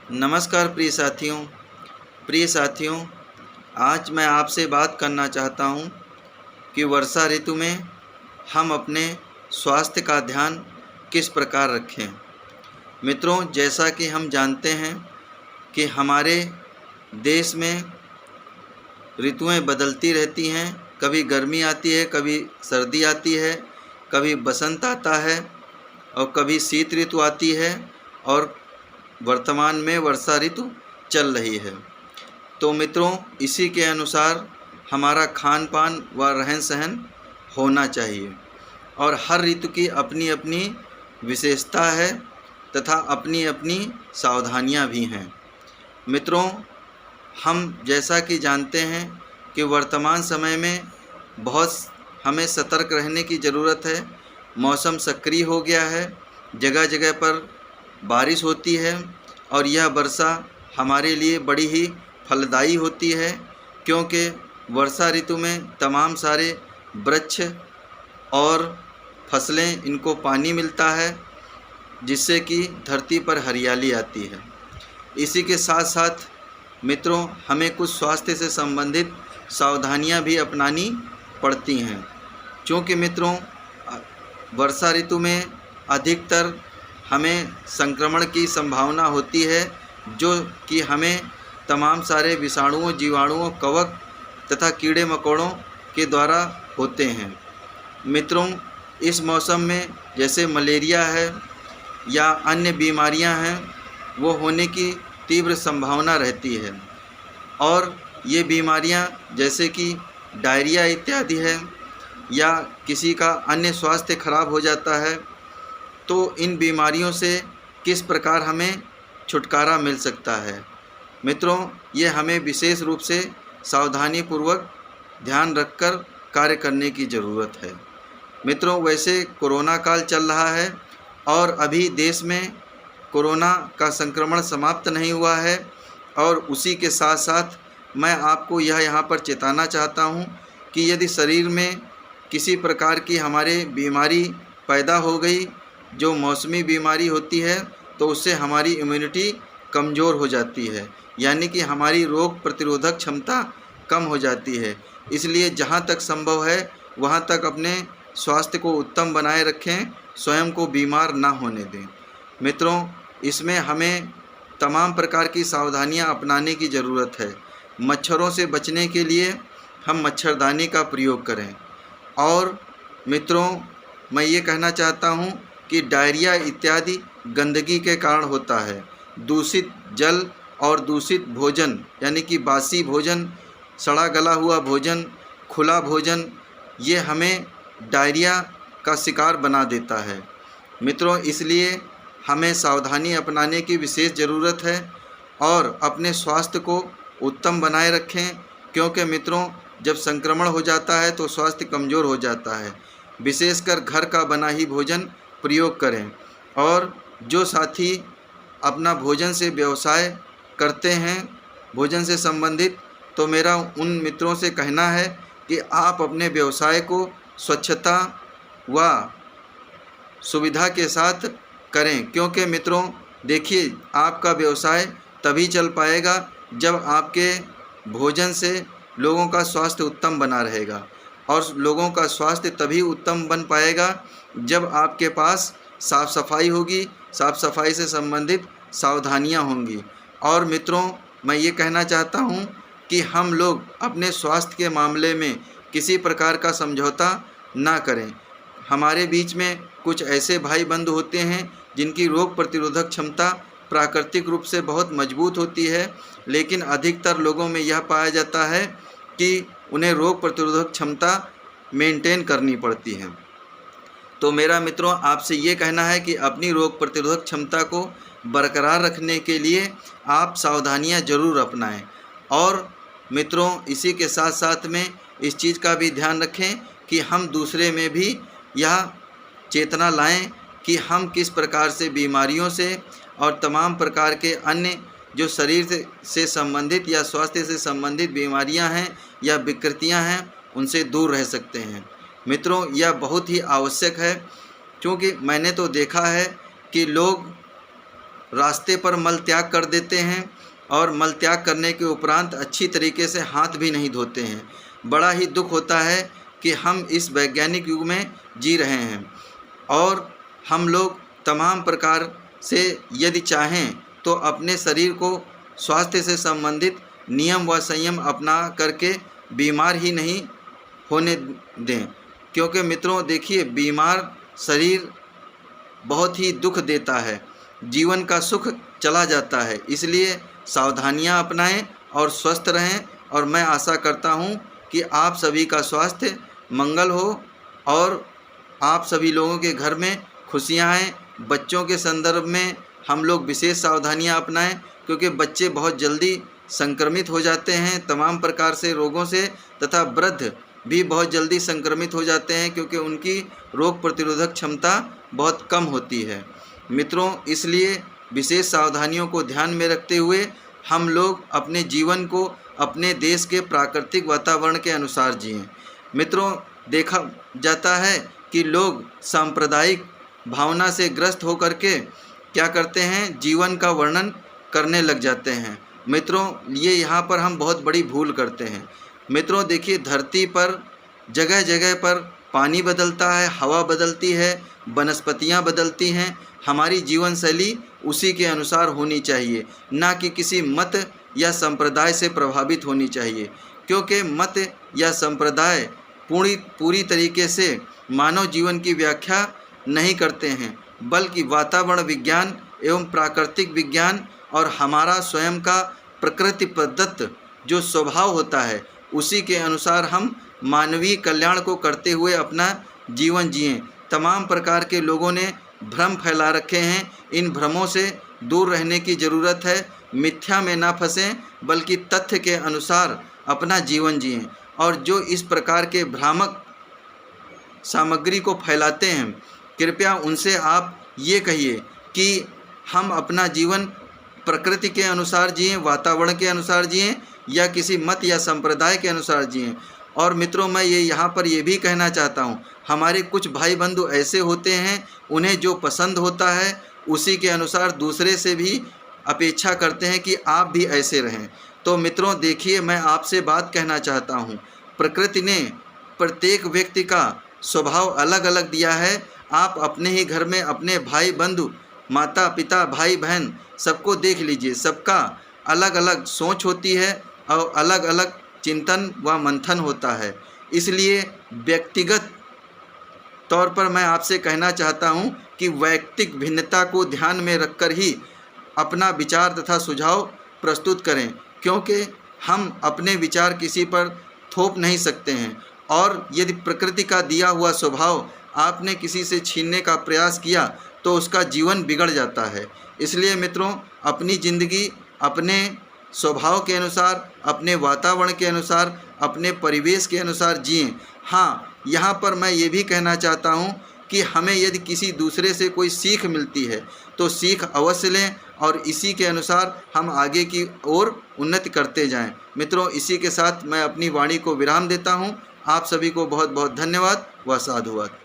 नमस्कार प्रिय साथियों, आज मैं आपसे बात करना चाहता हूँ कि वर्षा ऋतु में हम अपने स्वास्थ्य का ध्यान किस प्रकार रखें। मित्रों, जैसा कि हम जानते हैं कि हमारे देश में ऋतुएं बदलती रहती हैं। कभी गर्मी आती है, कभी सर्दी आती है, कभी बसंत आता है और कभी शीत ऋतु आती है और वर्तमान में वर्षा ऋतु चल रही है। तो मित्रों, इसी के अनुसार हमारा खान पान व रहन सहन होना चाहिए और हर ऋतु की अपनी अपनी विशेषता है तथा अपनी अपनी सावधानियां भी हैं। मित्रों, हम जैसा कि जानते हैं कि वर्तमान समय में बहुत हमें सतर्क रहने की ज़रूरत है। मौसम सक्रिय हो गया है, जगह जगह पर बारिश होती है और यह वर्षा हमारे लिए बड़ी ही फलदायी होती है, क्योंकि वर्षा ऋतु में तमाम सारे वृक्ष और फसलें इनको पानी मिलता है, जिससे कि धरती पर हरियाली आती है। इसी के साथ साथ मित्रों, हमें कुछ स्वास्थ्य से संबंधित सावधानियां भी अपनानी पड़ती हैं, क्योंकि मित्रों वर्षा ऋतु में अधिकतर हमें संक्रमण की संभावना होती है, जो कि हमें तमाम सारे विषाणुओं, जीवाणुओं, कवक तथा कीड़े मकोड़ों के द्वारा होते हैं। मित्रों, इस मौसम में जैसे मलेरिया है या अन्य बीमारियां हैं, वो होने की तीव्र संभावना रहती है और ये बीमारियां जैसे कि डायरिया इत्यादि है या किसी का अन्य स्वास्थ्य खराब हो जाता है, तो इन बीमारियों से किस प्रकार हमें छुटकारा मिल सकता है। मित्रों, ये हमें विशेष रूप से सावधानीपूर्वक ध्यान रखकर कार्य करने की ज़रूरत है। मित्रों, वैसे कोरोना काल चल रहा है और अभी देश में कोरोना का संक्रमण समाप्त नहीं हुआ है और उसी के साथ साथ मैं आपको यह यहाँ पर चेताना चाहता हूँ कि यदि शरीर में किसी प्रकार की हमारे बीमारी पैदा हो गई, जो मौसमी बीमारी होती है, तो उससे हमारी इम्यूनिटी कमज़ोर हो जाती है, यानी कि हमारी रोग प्रतिरोधक क्षमता कम हो जाती है। इसलिए जहाँ तक संभव है वहाँ तक अपने स्वास्थ्य को उत्तम बनाए रखें, स्वयं को बीमार ना होने दें। मित्रों, इसमें हमें तमाम प्रकार की सावधानियां अपनाने की ज़रूरत है। मच्छरों से बचने के लिए हम मच्छरदानी का प्रयोग करें और मित्रों, मैं ये कहना चाहता हूँ कि डायरिया इत्यादि गंदगी के कारण होता है। दूषित जल और दूषित भोजन, यानी कि बासी भोजन, सड़ा गला हुआ भोजन, खुला भोजन, ये हमें डायरिया का शिकार बना देता है। मित्रों, इसलिए हमें सावधानी अपनाने की विशेष ज़रूरत है और अपने स्वास्थ्य को उत्तम बनाए रखें, क्योंकि मित्रों जब संक्रमण हो जाता है तो स्वास्थ्य कमज़ोर हो जाता है। विशेषकर घर का बना ही भोजन प्रयोग करें और जो साथी अपना भोजन से व्यवसाय करते हैं, भोजन से संबंधित, तो मेरा उन मित्रों से कहना है कि आप अपने व्यवसाय को स्वच्छता व सुविधा के साथ करें, क्योंकि मित्रों देखिए, आपका व्यवसाय तभी चल पाएगा जब आपके भोजन से लोगों का स्वास्थ्य उत्तम बना रहेगा और लोगों का स्वास्थ्य तभी उत्तम बन पाएगा जब आपके पास साफ़ सफाई होगी, साफ़ सफाई से संबंधित सावधानियां होंगी। और मित्रों, मैं ये कहना चाहता हूँ कि हम लोग अपने स्वास्थ्य के मामले में किसी प्रकार का समझौता ना करें। हमारे बीच में कुछ ऐसे भाई बंधु होते हैं जिनकी रोग प्रतिरोधक क्षमता प्राकृतिक रूप से बहुत मजबूत होती है, लेकिन अधिकतर लोगों में यह पाया जाता है कि उन्हें रोग प्रतिरोधक क्षमता मेंटेन करनी पड़ती है। तो मेरा मित्रों आपसे ये कहना है कि अपनी रोग प्रतिरोधक क्षमता को बरकरार रखने के लिए आप सावधानियां ज़रूर अपनाएं और मित्रों इसी के साथ साथ में इस चीज़ का भी ध्यान रखें कि हम दूसरे में भी यह चेतना लाएं कि हम किस प्रकार से बीमारियों से और तमाम प्रकार के अन्य जो शरीर से संबंधित या स्वास्थ्य से संबंधित बीमारियां हैं या विकृतियां हैं, उनसे दूर रह सकते हैं। मित्रों, यह बहुत ही आवश्यक है, क्योंकि मैंने तो देखा है कि लोग रास्ते पर मल त्याग कर देते हैं और मल त्याग करने के उपरांत अच्छी तरीके से हाथ भी नहीं धोते हैं। बड़ा ही दुख होता है कि हम इस वैज्ञानिक युग में जी रहे हैं और हम लोग तमाम प्रकार से यदि चाहें तो अपने शरीर को स्वास्थ्य से संबंधित नियम व संयम अपना करके बीमार ही नहीं होने दें, क्योंकि मित्रों देखिए, बीमार शरीर बहुत ही दुख देता है, जीवन का सुख चला जाता है। इसलिए सावधानियां अपनाएं और स्वस्थ रहें और मैं आशा करता हूं कि आप सभी का स्वास्थ्य मंगल हो और आप सभी लोगों के घर में खुशियां आएँ। बच्चों के संदर्भ में हम लोग विशेष सावधानियां अपनाएं, क्योंकि बच्चे बहुत जल्दी संक्रमित हो जाते हैं तमाम प्रकार से रोगों से, तथा वृद्ध भी बहुत जल्दी संक्रमित हो जाते हैं क्योंकि उनकी रोग प्रतिरोधक क्षमता बहुत कम होती है। मित्रों, इसलिए विशेष सावधानियों को ध्यान में रखते हुए हम लोग अपने जीवन को अपने देश के प्राकृतिक वातावरण के अनुसार जिएं। मित्रों, देखा जाता है कि लोग सांप्रदायिक भावना से ग्रस्त होकर के क्या करते हैं, जीवन का वर्णन करने लग जाते हैं। मित्रों, ये यहाँ पर हम बहुत बड़ी भूल करते हैं। मित्रों देखिए, धरती पर जगह जगह पर पानी बदलता है, हवा बदलती है, वनस्पतियाँ बदलती हैं। हमारी जीवन शैली उसी के अनुसार होनी चाहिए, ना कि किसी मत या संप्रदाय से प्रभावित होनी चाहिए, क्योंकि मत या संप्रदाय पूरी तरीके से मानव जीवन की व्याख्या नहीं करते हैं, बल्कि वातावरण विज्ञान एवं प्राकृतिक विज्ञान और हमारा स्वयं का प्रकृति प्रदत्त जो स्वभाव होता है उसी के अनुसार हम मानवीय कल्याण को करते हुए अपना जीवन जिएं। तमाम प्रकार के लोगों ने भ्रम फैला रखे हैं, इन भ्रमों से दूर रहने की ज़रूरत है। मिथ्या में ना फंसें, बल्कि तथ्य के अनुसार अपना जीवन जिएं। और जो इस प्रकार के भ्रामक सामग्री को फैलाते हैं, कृपया उनसे आप ये कहिए कि हम अपना जीवन प्रकृति के अनुसार जिएं, वातावरण के अनुसार जिएं या किसी मत या संप्रदाय के अनुसार जिएं। और मित्रों, मैं यहाँ पर ये भी कहना चाहता हूँ, हमारे कुछ भाई बंधु ऐसे होते हैं, उन्हें जो पसंद होता है उसी के अनुसार दूसरे से भी अपेक्षा करते हैं कि आप भी ऐसे रहें। तो मित्रों देखिए, मैं आपसे बात कहना चाहता हूँ, प्रकृति ने प्रत्येक व्यक्ति का स्वभाव अलग अलग दिया है। आप अपने ही घर में अपने भाई बंधु, माता पिता, भाई बहन सबको देख लीजिए, सबका अलग अलग सोच होती है और अलग अलग चिंतन व मंथन होता है। इसलिए व्यक्तिगत तौर पर मैं आपसे कहना चाहता हूं कि वैयक्तिक भिन्नता को ध्यान में रखकर ही अपना विचार तथा सुझाव प्रस्तुत करें, क्योंकि हम अपने विचार किसी पर थोप नहीं सकते हैं। और यदि प्रकृति का दिया हुआ स्वभाव आपने किसी से छीनने का प्रयास किया तो उसका जीवन बिगड़ जाता है। इसलिए मित्रों, अपनी ज़िंदगी अपने स्वभाव के अनुसार, अपने वातावरण के अनुसार, अपने परिवेश के अनुसार जिएं। हाँ, यहाँ पर मैं ये भी कहना चाहता हूँ कि हमें यदि किसी दूसरे से कोई सीख मिलती है तो सीख अवश्य लें और इसी के अनुसार हम आगे की ओर उन्नति करते जाएं। मित्रों, इसी के साथ मैं अपनी वाणी को विराम देता हूँ। आप सभी को बहुत बहुत धन्यवाद व साधुवाद।